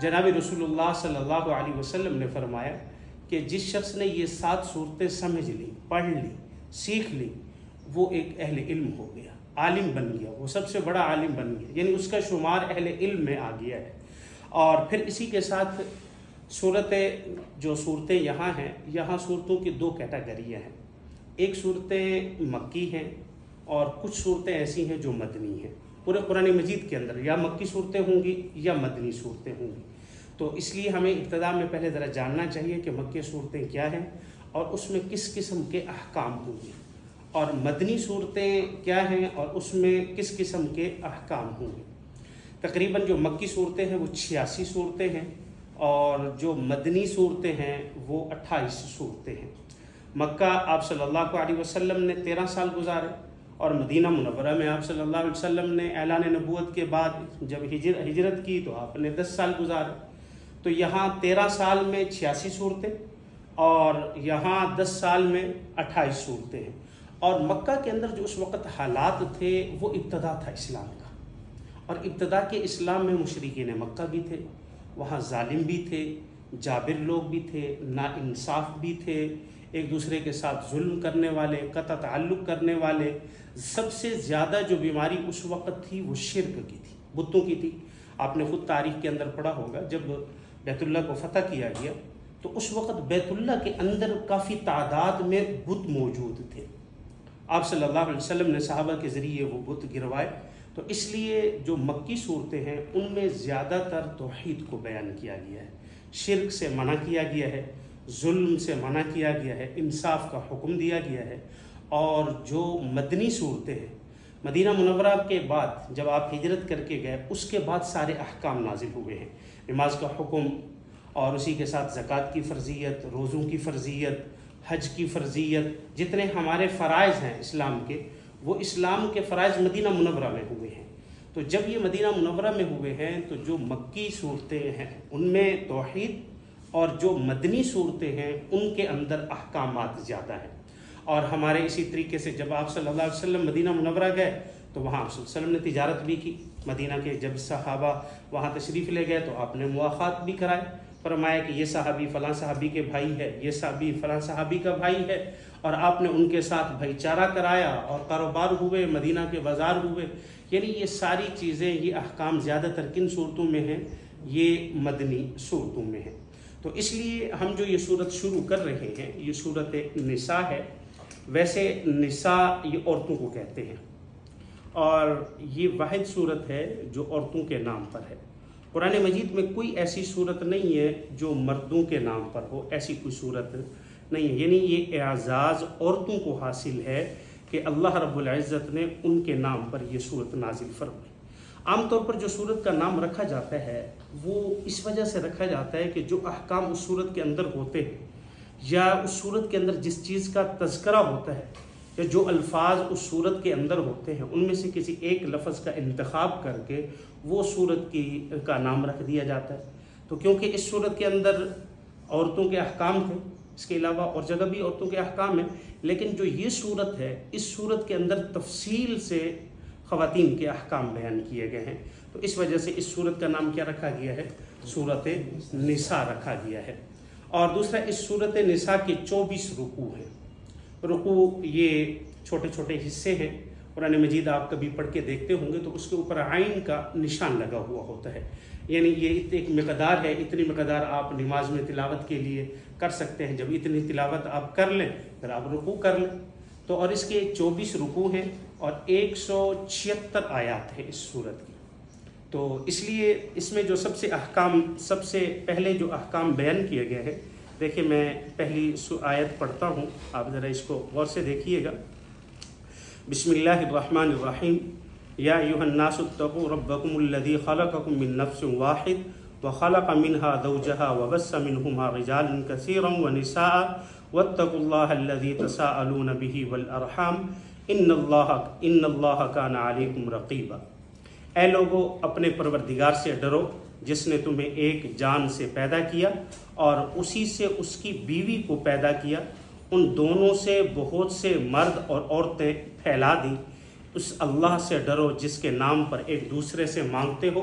जनाब रसूलुल्लाह सल्लल्लाहु अलैहि वसल्लम ने फरमाया कि जिस शख्स ने ये 7 सूरतें समझ ली, पढ़ ली, सीख ली, वो एक अहले इल्म हो गया, आलिम बन गया, वो सबसे बड़ा आलिम बन गया, यानी उसका शुमार अहले इल्म में आ गया है। और फिर इसी के साथ सूरतें यहाँ हैं, यहाँ सूरतों की 2 कैटेगरियाँ हैं। एक सूरतें मक्की हैं और कुछ सूरतें ऐसी हैं जो मदनी हैं। पूरे कुरान मजीद के अंदर या मक्की सूरतें होंगी या मदनी सूरतें होंगी। तो इसलिए हमें इब्तिदा में पहले ज़रा जानना चाहिए कि मक्की सूरतें क्या हैं और उसमें किस किस्म के अहकाम होंगे, और मदनी सूरतें क्या हैं और उसमें किस किस्म के अहकाम होंगे। तकरीबन जो मक्की सूरतें हैं वो 86 सूरतें हैं और जो मदनी सूरतें हैं वो 28 सूरतें हैं। मक्का आप सल्लल्लाहु अलैहि वसल्लम ने 13 साल गुजारे और मदीना मुनव्वरा में आप सल्लल्लाहु अलैहि वसल्लम ने ऐलान नबूवत के बाद जब हिजरत की तो आपने 10 साल गुजारे। तो यहाँ 13 साल में 86 सूरतें और यहाँ 10 साल में 28 सूरतें हैं। और मक्का के अंदर जो उस वक़्त हालात थे वो इब्तिदा था इस्लाम का, और इब्तिदा के इस्लाम में मुशरिकीन मक्का भी थे, वहाँ जालिम भी थे, जाबिर लोग भी थे, नाइंसाफ भी थे, एक दूसरे के साथ जुल्म करने वाले, कता ताल्लुक़ करने वाले। सबसे ज़्यादा जो बीमारी उस वक़्त थी वो शिर्क की थी, बुतों की थी। आपने ख़ुद तारीख़ के अंदर पढ़ा होगा, जब बैतुल्लाह को फ़तह किया गया तो उस वक़्त बैतुल्लाह के अंदर काफ़ी तादाद में बुत मौजूद थे। आप सल्लल्लाहु अलैहि वसल्लम ने सहाबा के ज़रिए वो बुत गिरवाए। तो इसलिए जो मक्की सूरतें हैं उनमें ज़्यादातर तौहीद को बयान किया गया है, शिर्क से मना किया गया है, जुल्म से मना किया गया है, इंसाफ का हुक्म दिया गया है। और जो मदनी सूरतें हैं, मदीना मुनव्वरा के बाद जब आप हिजरत करके गए उसके बाद सारे अहकाम नाजिल हुए हैं, नमाज का हुक्म और उसी के साथ ज़कात की फ़र्ज़ियत, रोज़ों की फ़र्ज़ियत, हज की फ़र्ज़ियत, जितने हमारे फ़राइज़ हैं इस्लाम के, वो इस्लाम के फ़राइज़ मदीना मुनव्वरा में हुए हैं। तो जब ये मदीना मुनव्वरा में हुए हैं तो जो मक्की सूरतें हैं उनमें तौहीद और जो मदनी सूरतें हैं उनके अंदर अहकामात ज़्यादा हैं। और हमारे इसी तरीके से जब आप सल्लल्लाहु अलैहि वसल्लम मदीना मुनव्वरा गए तो वहाँ आप सल्लल्लाहु अलैहि वसल्लम ने तिजारत भी की। मदीना के जब सहाबा वहाँ तशरीफ़ ले गए तो आपने मुआख़ात भी कराए, फरमाया कि ये सहाबी फ़लाँ सहाबी के भाई है, ये सहाबी फ़लाँ सहाबी का भाई है, और आपने उनके साथ भाईचारा कराया और कारोबार हुए, मदीना के बाज़ार हुए। यानी ये सारी चीज़ें, ये अहकाम ज़्यादातर किन सूरतों में हैं? ये मदनी सूरतों में हैं। तो इसलिए हम जो ये सूरत शुरू कर रहे हैं ये सूरत निसा है। वैसे निसा ये औरतों को कहते हैं और ये वाहिद सूरत है जो औरतों के नाम पर है। कुरान मजीद में कोई ऐसी सूरत नहीं है जो मर्दों के नाम पर हो, ऐसी कोई सूरत नहीं है। यानी ये एजाज़ औरतों को हासिल है कि अल्लाह रब्बुल इज़्ज़त ने उनके नाम पर ये सूरत नाजिल फरमाई। आमतौर पर जो सूरत का नाम रखा जाता है वो इस वजह से रखा जाता है कि जो अहकाम उस सूरत के अंदर होते हैं या उस सूरत के अंदर जिस चीज़ का तज़किरा होता है या जो अल्फाज उस सूरत के अंदर होते हैं उनमें से किसी एक लफ्ज़ का इंतखाब करके वो सूरत का नाम रख दिया जाता है। तो क्योंकि इस सूरत के अंदर औरतों के अहकाम थे, इसके अलावा और जगह भी औरतों के अहकाम हैं, लेकिन जो ये सूरत है इस सूरत के अंदर तफसील से ख़वातीन के अहकाम बयान किए गए हैं। तो इस वजह से इस सूरत का नाम क्या रखा गया है? सूरत निसा रखा गया है। और दूसरा, इस सूरत निसा के 24 रुकू हैं। रुकू ये छोटे छोटे हिस्से हैं। कुरान मजीद आप कभी पढ़ के देखते होंगे तो उसके ऊपर आइन का निशान लगा हुआ होता है, यानी ये एक मकदार है, इतनी मकदार आप नमाज में तिलावत के लिए कर सकते हैं। जब इतनी तिलावत आप कर लें फिर आप रुकू कर लें। तो और इसके 24 रुकू हैं और 176 आयात है इस सूरत की। तो इसलिए इसमें जो सबसे पहले जो अहकाम बयान किए गए हैं, देखिए मैं पहली आयत पढ़ता हूँ, आप ज़रा इसको गौर से देखिएगा। बिस्मिल्लाहिर्रहमानिर्रहीम। या अय्युहन्नासुत्तक़ू रब्बकुमुल्लज़ी ख़लक़कुम मिन नफ्सिन वाहिद व ख़लक़ मिन्हा ज़ौजहा व बस्सा मिन्हुमा रिजालन कसीरन व निसाअ वत्तक़ुल्लाहल्लज़ी तसाअलून बिही वल अरहाम इन्नल्लाह काना अलैकुम रक़ीबा। ऐ लोगो, अपने परवरदिगार से डरो जिसने तुम्हें एक जान से पैदा किया और उसी से उसकी बीवी को पैदा किया, उन दोनों से बहुत से मर्द और औरतें फैला दी। उस अल्लाह से डरो जिसके नाम पर एक दूसरे से मांगते हो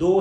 2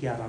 11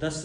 10